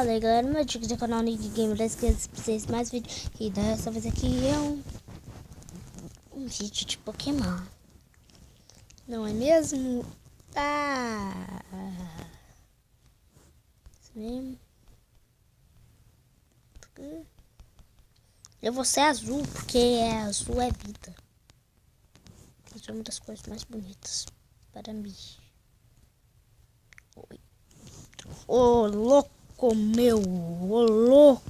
Fala aí galera, meu dica do canal Nick Gamer, que vocês mais vídeos. E dessa vez aqui é um vídeo de Pokémon. Não é mesmo? Isso mesmo. Eu vou ser azul, porque azul é vida. Isso é uma das coisas mais bonitas para mim. Oi. Ô louco meu, ô louco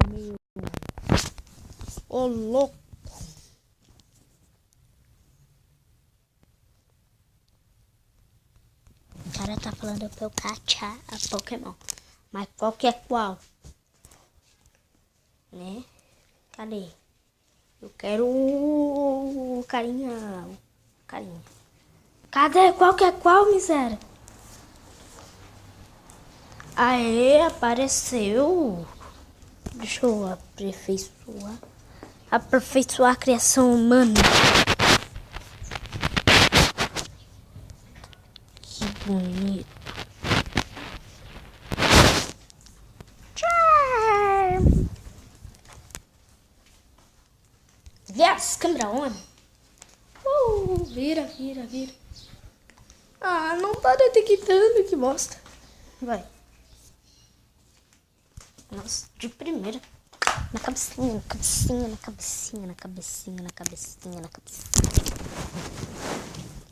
meu, ô louco. O cara tá falando pra eu caçar a Pokémon, mas qual que é qual? Né? Cadê? Eu quero o carinha, Cadê? Qual que é qual, miséria? Aê, apareceu. Deixa eu aperfeiçoar a criação humana. Que bonito. Charm. Yes, câmera on. Vira. Ah, não tá detectando, que bosta. Vai. Nossa, de primeira. Na cabecinha.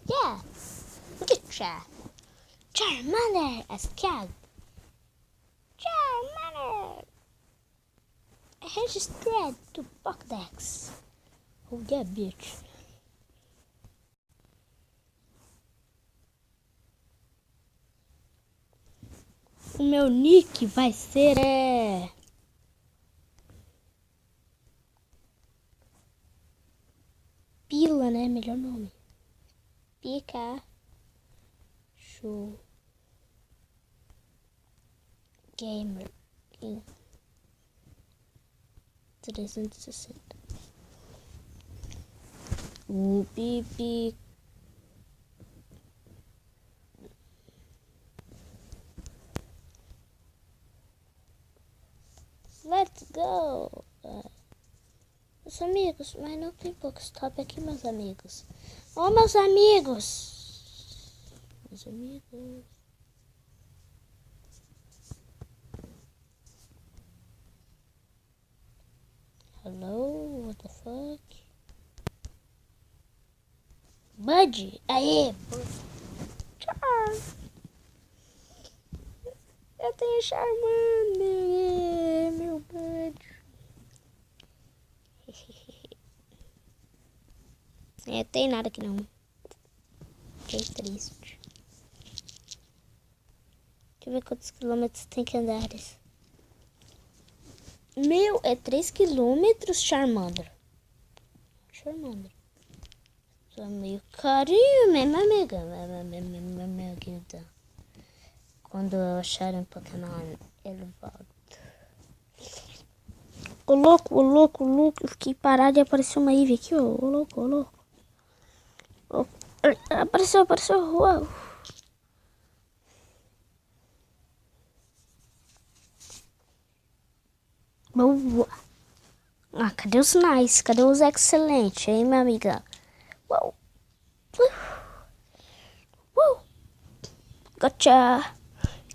Yeah. Good job. Charmander as cat. Charmander. Registered to Pokédex. Oh yeah, bitch. O meu nick vai ser Pila, né? Melhor nome. Pikachu Gamer 360. O Pipi. Let's go! Meus amigos, mas não tem poucos top aqui, meus amigos. Oh, meus amigos! Hello, what the fuck? Buddy! Aê! Charm! Eu tenho Charmander, meu Buddy. Tem nada aqui não. Fiquei triste. Deixa eu ver quantos quilômetros tem que andar. Meu, é 3 quilômetros, Charmander. Sou meio carinho, minha amiga. Quando eu achar um Pokémon, ele volta. Ô louco. Eu fiquei parado e apareceu uma Eevee aqui, ó. Ô louco. Apareceu. Uau. Boa. Ah, cadê os nice? Cadê os excelentes, hein, minha amiga? Uau. Gotcha.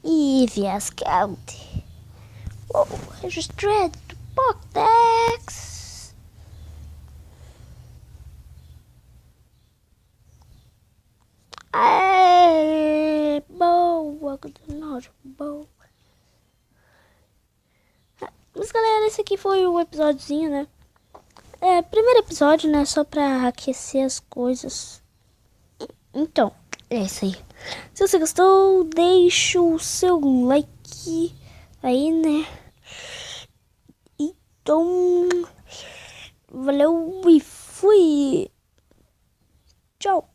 Eevee Scout. Uau. Registered Pokédex. Boa. Boa. Mas galera, esse aqui foi o episódiozinho, né? Primeiro episódio, né? Só pra aquecer as coisas. Então, é isso aí. Se você gostou, deixa o seu like aí, né? Então, valeu e fui! Tchau!